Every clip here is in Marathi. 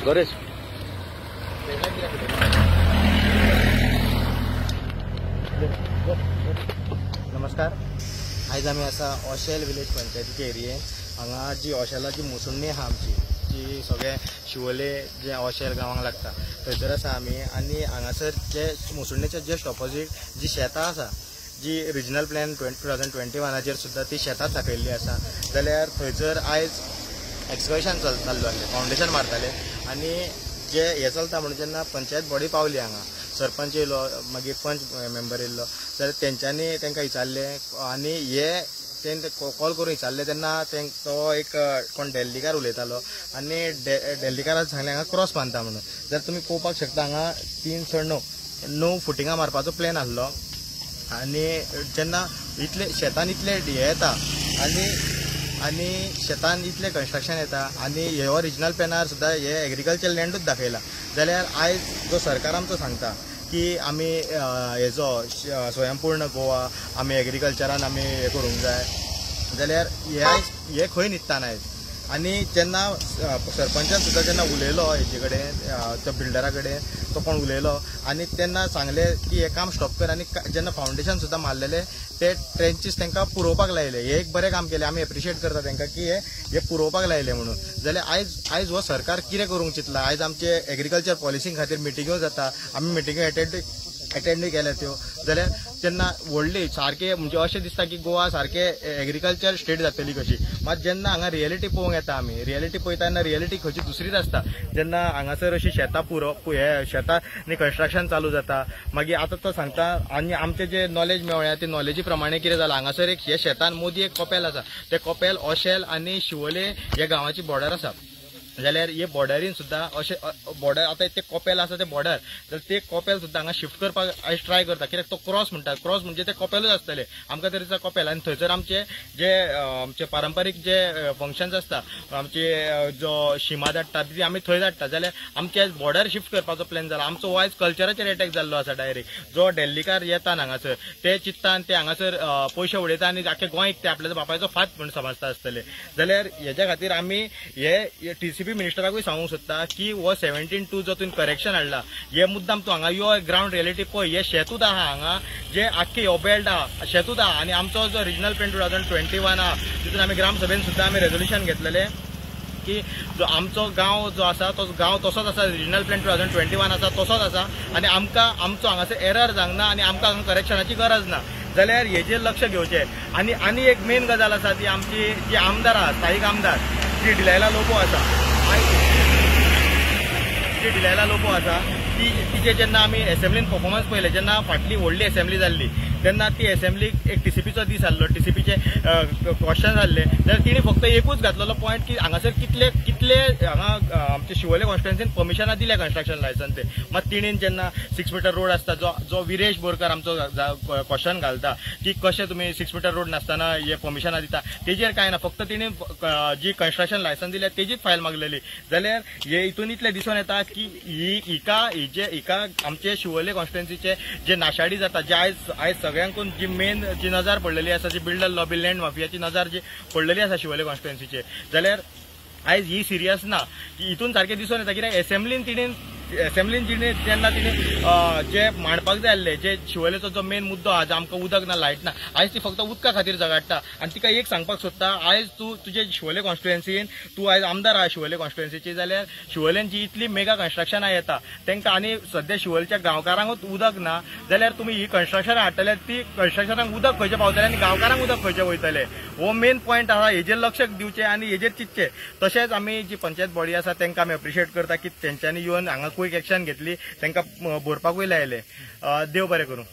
गरज नमस्कार। आज आम्ही असा ऑशेल विलेज पंचायतीचे एरिये हांगा जी ऑशेलाची मुसुण्णी आहा आमची जी सगळे शिवोले जे ऑशेल गांवांक लागता थंयसर आसा आमी आनी हांगासर जे मुसुण्णेच्या जस्ट ऑपोजीट जी शेतां आसा जी रिजनल प्लॅन 2021 सुद्दां ती शेतां दाखयल्ली आसा जाल्यार थंयसर आयज एक्सकर्शन चाललो आसलें फावंडेशन मारताले आनी जे हे चलता म्हणून जेन्ना पंचायत बॉडी पावली हांगा सरपंच येयलो मागीर पंच मेंबर येयलो जाल्यार तेंच्यांनी तांकां विचारलें आनी हे तें कॉल करून विचारलें तेन्ना तो एक कोण डेल्लीकार उलयतालो आनी डेल्लीकारान सांगलें हांगा क्रॉस बांदता म्हणून जाल्यार तुमी पळोवपाक शकता हांगा 3 फुटिंगां मारपाचो प्लॅन आसलो आनी जेन्ना इतले शेतान इतले हे येता आनी शेतान इतले कन्स्ट्रक्शन येता आनी ह्यो रिजनल प्लॅनार सुद्दां हे एग्रीकल्चर लँडूच दाखयला जाल्यार आयज जो सरकार आमचो सांगता की आमी हेजो स्वयंपूर्ण गोवा आमी एग्रीकल्चरान आमी हे करूंक जाय जाल्यार हे खंय न्हिदताना आयज आनी जेन्ना सरपंचान सुद्दां जेन्ना उलयलो हेजे कडेन त्या बिल्डरा कडेन तो कोण उलयलो आनी तेन्ना सांगलें की हे काम स्टॉप कर आनी जेन्ना फावंडेशन सुद्दां मारलेले ते ट्रेंचीस तांकां पुरोवपाक लायले हे एक बरें काम केलें आमी एप्रिशिएट करता तांकां की हे पुरोवपाक लायले म्हणून जाल्यार आयज हो सरकार कितें करूंक चिंतला आयज आमचे एग्रीकल्चर पॉलिसी खातीर मिटिंग्यो जाता आमी मिटिंग्यो अटेंड केल्या त्यो जाल्यार तेन्ना व्हडली सारके म्हणजे अशें दिसता की गोवा सारके एग्रीकल्चर स्टेट जातली कशी मात जेन्ना हांगा रियलिटी पळोवंक येता आमी रियलिटी पळयता तेन्ना रियलिटी खंयची दुसरीच आसता जेन्ना हांगासर अशी शेतां हे शेतांनी कन्स्ट्रक्शन चालू जाता मागीर आतां तो सांगता आनी आमचे जे नॉलेज मेळ्ळ्या ते नॉलेजी प्रमाणे कितें जालां हांगासर एक हे शेतान मोदी एक कपेल आसा ते कपेल ऑशेल आनी शिवोले ह्या गांवाची बॉर्डर आसा जाल्यार हे बॉर्डरीन सुद्दां अशें बॉर्डर आतां ते कपेल आसा ते बॉर्डर जाल्यार ते कपेल सुद्दां हांगा शिफ्ट करपाक आयज ट्राय करता कित्याक तो क्रॉस म्हणटा क्रॉस म्हणजे ते कपेलूच आसतले आमकां तरी दिसता कपेल आनी थंयसर आमचे पारंपारीक जे फंक्शन्स आसता आमचे जो शिमा धाडटा ती आमी थंय धाडटा जाल्यार आमचे आयज बॉर्डर शिफ्ट करपाचो प्लॅन जाला आमचो आयज कल्चराचेर अटॅक जाल्लो आसा डायरेक्ट जो डेल्लीकार येता हांगासर ते चित्ता आनी ते हांगासर पयशे उडयता आनी आख्खे गोंयक ते आपल्याचो बापायचो फात म्हणून समजता आसतले जाल्यार हेच्या खातीर आमी हे TCP मिनिस्टराकूय सांगूंक सोदता की हो 17(2) जो तुवें करेक्शन हाडला हे मुद्दाम तूं हांगा यो ग्राउंड रियलिटी पळय हे शेतूच आहा हांगा जे आख्खे हो बेल्ट आहा शेतूच आहा आनी आमचो जो रिजनल प्लॅन 2021 आहा तितून आमी ग्रामसभेन सुद्दां आमी रेजोल्युशन घेतलेले की जो आमचो गांव जो आसा तो गांव तसोच आसा रिजनल प्लॅन 2021 आसा तसोच आसा आनी आमकां आमचो हांगासर एरर जावंक ना आनी आमकां हांगा करेक्शनाची गरज ना जाल्यार हेजेर लक्ष घेवचें आनी एक मेन गजाल आसा ती आमची जी आमदार आहा स्थायीक आमदार जी डिलायला लोबो आसा तिचे जेन्ना आमी एसेंब्लीन परफॉर्मन्स पळयले जेन्ना फाटली व्हडली एसेंब्ली जाल्ली तेन्ना ती एसेंब्लीक एक TCPचो दीस आसलो TCPचे क्वेश्चन जाल्ले जाल्यार तिणी फक्त एकूच घातलेलो पॉयंट की हांगासर कितले हांगा आमचे शिवोले कॉन्स्टिट्युएन्सीन परमिशनां दिल्या कन्स्ट्रक्शन लायसन्स ते मात तिणीन जेन्ना 6 मीटर रोड आसता जो विरेश बोरकार आमचो क्वेश्चन घालता की कशें तुमी 6 मीटर रोड नासतना हे परमिशनां दिता तेजेर कांय ना फक्त तिणी जी कन्स्ट्रक्शन लायसन्स दिल्या तेजीच फायल मागलेली जाल्यार हे हितून इतलें दिसून येता की हिका आमचे शिवोले कॉन्स्टिट्युएन्सीचे जे नाशाडी जाता जे आयज सगळ्यांकून जी मेन जी नजर पडलेली आसा जी बिल्डर लॉबी लँड माफियाची नजर जी पडलेली आसा शिवोले कॉन्स्टिट्युएन्सीचे जाल्यार आयज ही सिरियस ना की हितून सारकें दिसून येता कित्याक एसेंब्लीन जेन्ना तिणे जे मांडपाक जाय आसले जे शिवोलेचो जो मेन मुद्दो आहा जो आमकां उदक ना लायट ना आयज ती फक्त उदका खातीर झगडटा आनी तिका एक सांगपाक सोदता आयज तूं तुजे शिवोले कॉन्स्टिट्युएन्सीन तूं आयज आमदार आहा शिवोले कॉन्स्टिट्युएन्सीची जाल्यार शिवोलेन जी इतली मेगा कन्स्ट्रक्शनां येता तांकां आनी सद्या शिवोलेच्या गांवकारांकूच उदक ना जाल्यार तुमी ही कन्स्ट्रक्शनां हाडटले ती कन्स्ट्रक्शनांक उदक खंयचे पावतले आनी गांवकारांक उदक खंयचे वयतले हो मेन पॉयंट आहा हेजेर लक्ष दिवचें आनी हेजेर चिंतचें तशेंच आमी जी पंचायत बॉडी आसा तांकां आमी एप्रिशिएट करता की तेंच्यांनी येवन हांगा क्विक एक्शन घेतली तांकां भरपाकूय लायले देव बरें करूं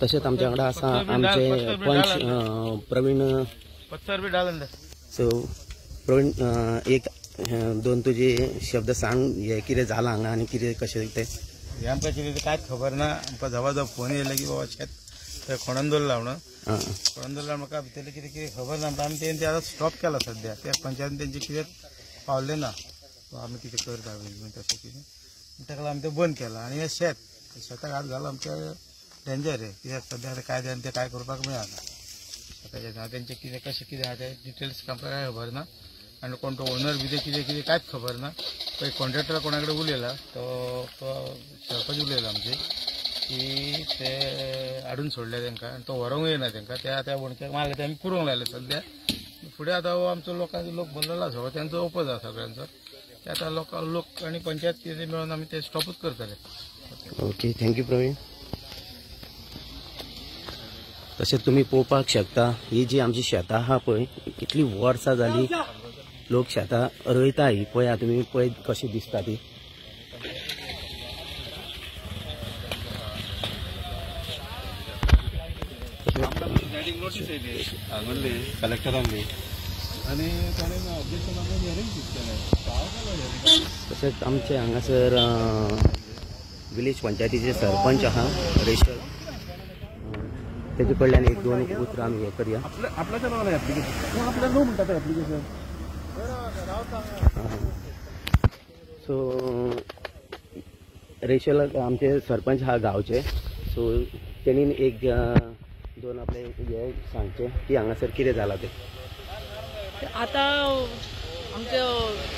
तशेंच आमच्या वांगडा आसा आमचे पंच प्रवीण सो प्रवीण एक दोन तुजे शब्द सांग हे कितें जालां हांगा आनी कितें कशें तें हे आमकां कितें कांयच खबर ना आमकां जवळ जवळ फोन येयले की बाबा शेत ते खोणान दवरला म्हणून आं खोणान दवरला म्हाका भितरले कितें कितें खबर ना म्हणटा आमी ते आतां स्टॉप केला सद्या त्या पंचायतीन तेंचे कितें पावले ना आमी कितें करता बीन तशें कितें ताका लागून आमी तें बंद केलां आनी हें शेताक हात घालून आमच्या डेंजर आहे कित्याक सद्या आतां कायद्यान ते काय करपाक मेळना शेताचें तेंचें कितें कशें कितें आहा तें डिटेल्स आमकां काय खबर ना आनी कोण तो ओनर बी कितें कितें कांयच खबर ना तो एक कॉन्ट्रॅक्टर कोणा कडेन उलयला तो सरपंच उलयला आमचे की ते हाडून सोडले तांकां आनी तो व्हरूंक येना तांकां ते आतां वणक्याक मारले ते आमी पुरोवंक लायले सद्या फुडें आतां हो आमचो लोकांचो लोक भरलेलो आसा तेंचो ओपन आसा सगळ्यांचो ते आतां लोक आनी पंचायत कितें मेळून आमी ते स्टॉपच करतले ओके थँक्यू प्रवीण तशेंच तुमी पळोवपाक शकता ही जी आमची शेतां आहा पळय कितली वर्सां जाली लोक शेतां रोयता ही पळया तुमी पळय कशी दिसता ती कलेक्टरान आनी तशेंच आमचे हांगासर विलेज पंचायतीचे सरपंच आहा रेशल तेजे कडल्यान एक दोन उतरां आमी हें करया आपल्याच्या नावान एप्लिकेशन आपल्या नो म्हणटा ते एप्लिकेशन सो रेशल आमचे सरपंच हा गांवचे सो तेणीन एक दोन आपले हे सांगचे की हांगासर कितें जालां ते आता आमच्या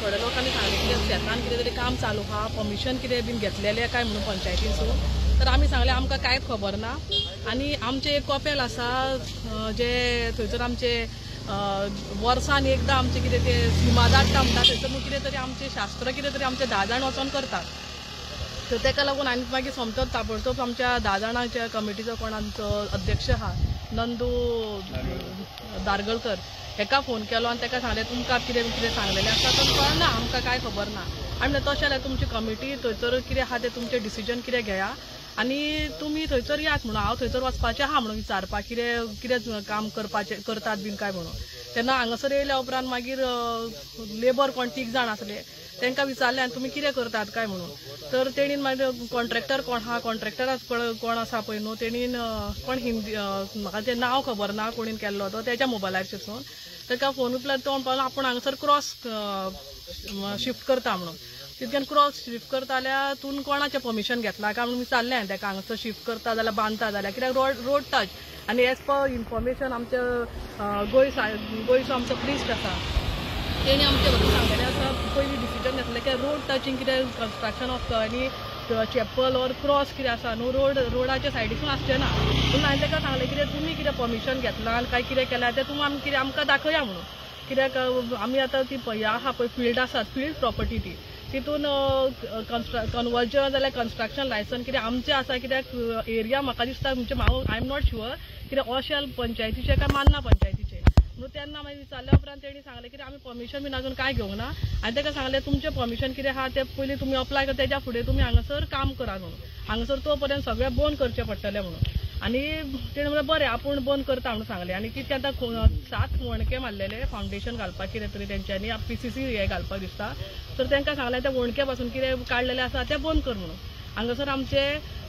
थोड्या लोकांनी सांगितले की शेतान कितें तरी काम चालू आहा परमिशन कितें बीन घेतलेलें काय म्हणून पंचायतीसून तर आमी सांगलें आमकां कांयच खबर ना आनी आमचें एक कॉपेल आसा जे थंयसर आमचे वर्सान एकदां आमचे कितें ते सिमा धाडटा म्हणटा थंयसर न्हू कितें तरी आमचें शास्त्र कितें तरी आमचे 10 जाण वचोन करतात तर तेका लागून आनी मागीर सोमतोच ताबडतोब आमच्या 10 जाणांच्या कमिटीचो कोण आमचो अध्यक्ष आहा नंदू दारगळकर हेका फोन केलो आनी तेका सांगलें तुमकां कितें कितें सांगलेलें आसा तर कळना आमकां कांय खबर ना आमी म्हणलें तशें जाल्यार तुमची कमिटी थंयसर कितें आहा तें तुमचें डिसिजन कितें घेया आनी तुमी थंयसर यात म्हणून हांव थंयसर वचपाचें आहा म्हणून विचारपाक कितें कितें काम करपाचें करतात बीन काय म्हणून तेन्ना हांगासर येयल्या उपरांत मागीर लेबर कोण 3 जाण आसले तांकां विचारलें आनी तुमी कितें करतात काय म्हणून तर तेणीन मागीर कॉन्ट्रॅक्टर कोण आहा कॉन्ट्रॅक्टराक कोण आसा पळय न्हू तेणीन कोण हिंदी म्हाका तें नांव खबर ना कोणीन केल्लो तो तेच्या मोबायलाचेरसून ताका फोन उपल्यार तो म्हणपाक लागलो आपूण हांगासर क्रॉस शिफ्ट करता म्हणून तितक्यान क्रॉस शिफ्ट करता जाल्यार तूं कोणाचें परमिशन घेतलां काय म्हणून विचारलें हांवें ताका हांगासर शिफ्ट करता जाल्यार बांदता जाल्यार कित्याक रोड टच आनी एज पर इन्फॉर्मेशन आमचे गोंयचो आमचो प्रिस्ट आसा तेणी आमचे बद्दल सांगलेलें आसा पयलीं डिसिजन घेतलें की रोड टचिंग कितें कन्स्ट्रक्शन ऑफ आनी चॅपल ऑर क्रॉस कितें आसा न्हू रोडाच्या सायडीसून आसचें ना पूण हांवें ताका सांगलें कितें तुमी कितें परमिशन घेतलां काय कितें केलां तें तुमी आमी कितें आमकां दाखया म्हणून कित्याक आमी आतां ती ह्या आहा पळय फील्ड आसा फील्ड प्रॉपर्टी ती तितून कन्वर्जन जाल्यार कन्स्ट्रक्शन लायसन्स कितें आमचें आसा कित्याक एरिया म्हाका दिसता म्हणजे आय एम नॉट शुअर कित्याक अशें पंचायतीचें काय मान्ना पंचायतीचें म्हणून तेन्ना मागीर विचारल्या उपरांत तेणी सांगलें की आमी परमिशन बीन अजून काय घेवंक ना आनी ताका सांगलें तुमचें परमिशन कितें आहा तें पयलीं तुमी अप्लाय कर तेच्या फुडें तुमी हांगासर काम करा म्हणून हांगासर तो पर्यंत सगळें बंद करचें पडटलें म्हणून आनी तेणें म्हणलें बरें आपूण बंद करता म्हणून सांगलें आनी कितें आतां 7 वणके मारलेले फावंडेशन घालपाक कितें तरी तेंच्यांनी PCC हे घालपाक दिसता तर तांकां सांगलें त्या वणके पासून कितें काडलेलें आसा तें बंद कर म्हणून हांगासर आमचे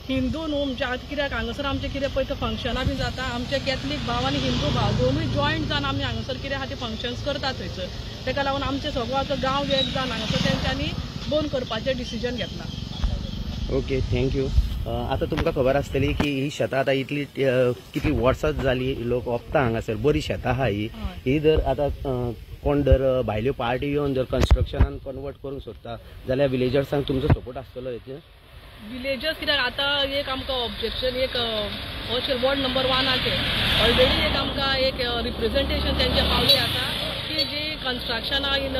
हिंदू न्हू म्हणजे आतां कित्याक हांगासर आमचें कितें पळय फंक्शनां बी जाता आमचे कॅथलीक भाव आनी हिंदू भाव दोनूय जॉयंट जावन आमी हांगासर कितें आहा ते फंक्शन्स करतात थंयसर ताका लागून आमचे सगळो गांव एक जावन हांगासर तेंच्यांनी बंद करपाचें डिसिजन घेतलां ओके थँक्यू आता तुमकां खबर आसतली की ही शेतां आतां इतली कितली वर्सां जाली लोक ओपता हांगासर बरी शेतां आहा ही जर आतां कोण जर भायल्यो पार्टी येवन जर कन्स्ट्रक्शनान कन्वर्ट करूंक सोदता जाल्यार विलेजर्सांक तुमचो सपोर्ट आसतलो हेचेर विलेजर्स कित्याक आतां एक आमकां ऑब्जेक्शन एक अशें वॉर्ड नंबर 1 ऑलरेडी एक आमकां एक रिप्रेझेंटेशन तेंचें पावलें आसा की जी कन्स्ट्रक्शनां इन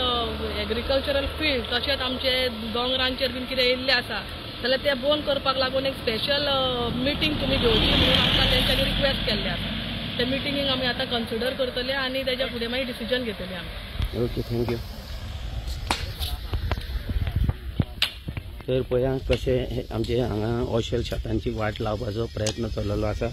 एग्रीकल्चरल फील्ड तशेंच आमचे दोंगरांचेर बीन कितें येयल्लें आसा जाल्यार ते बंद करपाक लागून एक स्पेशल मिटींग तुमी घेवची म्हणून आमकां तेंच्यांनी रिक्वेस्ट केल्ली आसा ते मिटींगेक आमी आतां कन्सिडर करतले आनी तेच्या फुडें मागीर डिसिजन घेतले आमी ओके थँक्यू तर पळया कशें आमचे हांगा ऑशेल शेतांची वाट लावपाचो प्रयत्न चललेलो आसा